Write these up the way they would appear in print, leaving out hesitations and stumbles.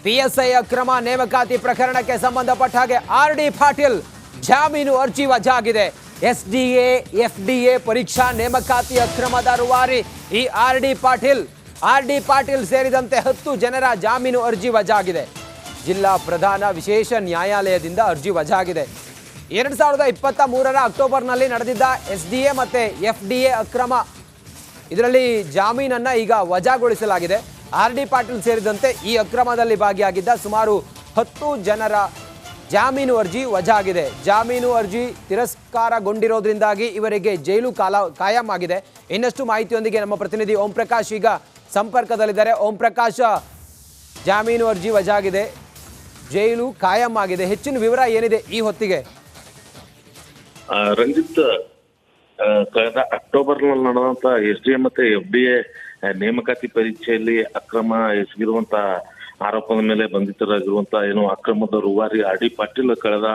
PSI ಅಕ್ರಮ ನೇಮಕಾತಿ ಪ್ರಕರಣಕ್ಕೆ ಸಂಬಂಧಪಟ್ಟ ಹಾಗೆ ಆರ್.ಡಿ. ಪಾಟೀಲ್ ಜಾಮೀನು ಅರ್ಜಿ ವಜಾಗಿದೆ. ಎಸ್ಡಿಎ ಎಫ್ಡಿಎ ಪರೀಕ್ಷಾ ನೇಮಕಾತಿ ಅಕ್ರಮದ ರೂವಾರಿ ಈ ಆರ್.ಡಿ. ಪಾಟೀಲ್ ಸೇರಿದಂತೆ 10 ಜನರ ಜಾಮೀನು ಅರ್ಜಿ ವಜಾಗಿದೆ. ಜಿಲ್ಲಾ ಪ್ರಧಾನ ವಿಶೇಷ ನ್ಯಾಯಾಲಯದಿಂದ ಅರ್ಜಿ ವಜಾಗಿದೆ. 2023 ಅಕ್ಟೋಬರ್ನಲ್ಲಿ ನಡೆದಿದ್ದ ಎಸ್ಡಿಎ ಮತ್ತು ಎಫ್ಡಿಎ ಅಕ್ರಮ ಇದರಲ್ಲಿ ಜಾಮೀನನ್ನು ಈಗ ವಜಾಗೊಳಿಸಲಾಗಿದೆ. ಆರ್.ಡಿ. ಪಾಟೀಲ್ ಸೇರಿದಂತೆ ಈ ಅಕ್ರಮದಲ್ಲಿ ಭಾಗಿಯಾಗಿದ್ದ ಸುಮಾರು 10 ಜನರ ಜಾಮೀನು ಅರ್ಜಿ ವಜಾಗಿದೆ. ಜಾಮೀನು ಅರ್ಜಿ ತಿರಸ್ಕಾರಗೊಂಡಿರೋದ್ರಿಂದಾಗಿ ಇವರಿಗೆ ಜೈಲು ಕಾಯಂ ಆಗಿದೆ. ಇನ್ನಷ್ಟು ಮಾಹಿತಿಯೊಂದಿಗೆ ನಮ್ಮ ಪ್ರತಿನಿಧಿ ಓಂ ಪ್ರಕಾಶ್ ಈಗ ಸಂಪರ್ಕದಲ್ಲಿದ್ದಾರೆ. ಓಂ ಪ್ರಕಾಶ್, ಜಾಮೀನು ಅರ್ಜಿ ವಜಾಗಿದೆ, ಜೈಲು ಕಾಯಂ ಆಗಿದೆ, ಹೆಚ್ಚಿನ ವಿವರ ಏನಿದೆ ಈ ಹೊತ್ತಿಗೆ? ರಂಜಿತ್, ಕಳೆದ ಅಕ್ಟೋಬರ್ನಲ್ಲಿ ನಡೆದಂತ ಎಸ್ಡಿಎ ಮತ್ತೆ ಎಫ್ಡಿಎ ನೇಮಕಾತಿ ಪರೀಕ್ಷೆಯಲ್ಲಿ ಅಕ್ರಮ ಎಸಗಿರುವಂತ ಆರೋಪದ ಮೇಲೆ ಬಂಧಿತರಾಗಿರುವಂತ ಅಕ್ರಮದ ರೂವಾರಿ ಆರ್.ಡಿ. ಪಾಟೀಲ್ ಕಳೆದ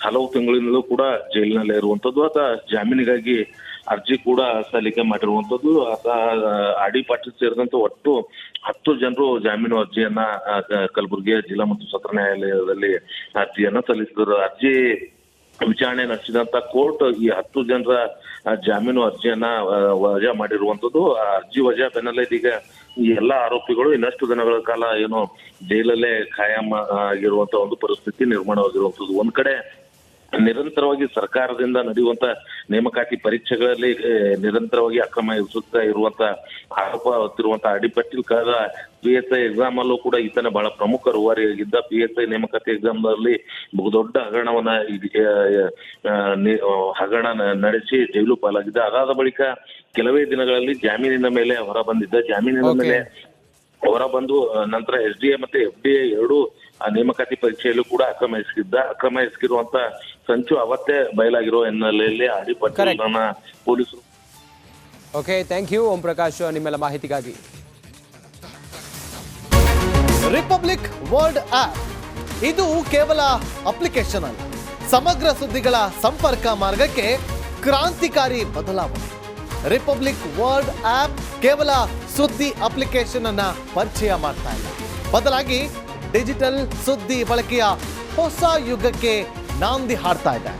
ಹಲವು ತಿಂಗಳಿಂದಲೂ ಕೂಡ ಜೈಲಿನಲ್ಲೇ ಇರುವಂತದ್ದು. ಆತ ಜಾಮೀನಿಗಾಗಿ ಅರ್ಜಿ ಕೂಡ ಸಲ್ಲಿಕೆ ಮಾಡಿರುವಂತದ್ದು. ಆತ ಆರ್.ಡಿ. ಪಾಟೀಲ್ ಸೇರಿದಂತೆ ಒಟ್ಟು 10 ಜನರು ಜಾಮೀನು ಅರ್ಜಿಯನ್ನ ಕಲಬುರಗಿಯ ಜಿಲ್ಲಾ ಮತ್ತು ಸತ್ರ ನ್ಯಾಯಾಲಯದಲ್ಲಿ ಅರ್ಜಿಯನ್ನ ಸಲ್ಲಿಸಿದರು. ಅರ್ಜಿ ವಿಚಾರಣೆ ನಡೆಸಿದಂತ ಕೋರ್ಟ್ ಈ 10 ಜನರ ಜಾಮೀನು ಅರ್ಜಿಯನ್ನ ವಜಾ ಮಾಡಿರುವಂತದ್ದು. ಅರ್ಜಿ ವಜಾ ಬೆನ್ನಲ್ಲೇ ಇದೀಗ ಈ ಎಲ್ಲಾ ಆರೋಪಿಗಳು ಇನ್ನಷ್ಟು ದಿನಗಳ ಕಾಲ ಜೈಲಲ್ಲೇ ಖಾಯಂ ಆಗಿರುವಂತ ಒಂದು ಪರಿಸ್ಥಿತಿ ನಿರ್ಮಾಣವಾಗಿರುವಂತದ್ದು. ಒಂದ್ ಕಡೆ ನಿರಂತರವಾಗಿ ಸರ್ಕಾರದಿಂದ ನಡೆಯುವಂತ ನೇಮಕಾತಿ ಪರೀಕ್ಷೆಗಳಲ್ಲಿ ನಿರಂತರವಾಗಿ ಅಕ್ರಮ ಎಸಗುತ್ತಾ ಇರುವಂತ ಆರೋಪ ಹೊತ್ತಿರುವಂತ ಆರ್.ಡಿ. ಪಾಟೀಲ್ ಕಳೆದ PSI ಎಕ್ಸಾಮ್ ಅಲ್ಲೂ ಕೂಡ ಈತನ ಬಹಳ ಪ್ರಮುಖ ರೂವಾರಿಯಾಗಿದ್ದ. PSI ನೇಮಕಾತಿ ಎಕ್ಸಾಮ್ ನಲ್ಲಿ ಬಹುದೊಡ್ಡ ಹಗರಣ ನಡೆಸಿ ಜೈಲು ಪಾಲಾಗಿದ್ದ. ಅದಾದ ಬಳಿಕ ಕೆಲವೇ ದಿನಗಳಲ್ಲಿ ಜಾಮೀನಿನ ಮೇಲೆ ಹೊರ ಬಂದಿದ್ದ. ಜಾಮೀನಿನ ಮೇಲೆ ಹೊರ ಬಂದು ನಂತರ ಎಸ್ಡಿಎ ಮತ್ತೆ ಎಫ್ಡಿಎ ಎರಡೂ ನೇಮಕಾತಿ ಪರೀಕ್ಷೆಯಲ್ಲೂ ಕೂಡ ಅಕ್ರಮ ಎಸಗಿರುವಂತ ಸಂಚು ಅವತ್ತೇ ಬಯಲಾಗಿರೋ ಹಿನ್ನೆಲೆಯಲ್ಲಿ ಆರ್.ಡಿ. ಪಾಟೀಲ್ ಪೊಲೀಸರು. Okay, thank you Om Prakash ನಿಮ್ಮೆಲ್ಲ ಮಾಹಿತಿಗಾಗಿ. ರಿಪಬ್ಲಿಕ್ ವರ್ಲ್ಡ್ ಆಪ್ ಇದು ಕೇವಲ ಅಪ್ಲಿಕೇಶನ್ ಅಲ್ಲ, ಸಮಗ್ರ ಸುದ್ದಿಗಳ ಸಂಪರ್ಕ ಮಾರ್ಗಕ್ಕೆ ಕ್ರಾಂತಿಕಾರಿ ಬದಲಾವಣೆ. ರಿಪಬ್ಲಿಕ್ ವರ್ಲ್ಡ್ ಆಪ್ ಕೇವಲ ಸುದ್ದಿ ಅಪ್ಲಿಕೇಶನ್ ಅನ್ನ ಪರಿಚಯ ಮಾಡ್ತಾ ಇಲ್ಲ, ಬದಲಾಗಿ ಡಿಜಿಟಲ್ ಸುದ್ದಿ ಬಳಕೆಯ ಹೊಸ ಯುಗಕ್ಕೆ ನಾಂದಿ ಹಾಡ್ತಾ ಇದೆ.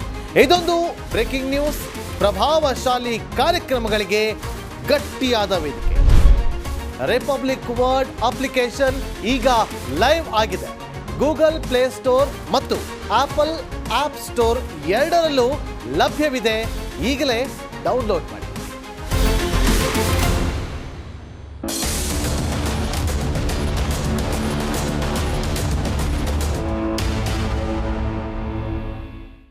ಇದೊಂದು ಬ್ರೇಕಿಂಗ್ ನ್ಯೂಸ್, ಪ್ರಭಾವಶಾಲಿ ಕಾರ್ಯಕ್ರಮಗಳಿಗೆ ಗಟ್ಟಿಯಾದ ವೇದಿಕೆ. ರಿಪಬ್ಲಿಕ್ ವರ್ಲ್ಡ್ ಅಪ್ಲಿಕೇಶನ್ ಈಗ ಲೈವ್ ಆಗಿದೆ. ಗೂಗಲ್ ಪ್ಲೇ ಸ್ಟೋರ್ ಮತ್ತು ಆಪಲ್ ಆಪ್ ಸ್ಟೋರ್ ಎರಡರಲ್ಲೂ ಲಭ್ಯವಿದೆ. ಈಗಲೇ ಡೌನ್ಲೋಡ್ ಮಾಡಿ.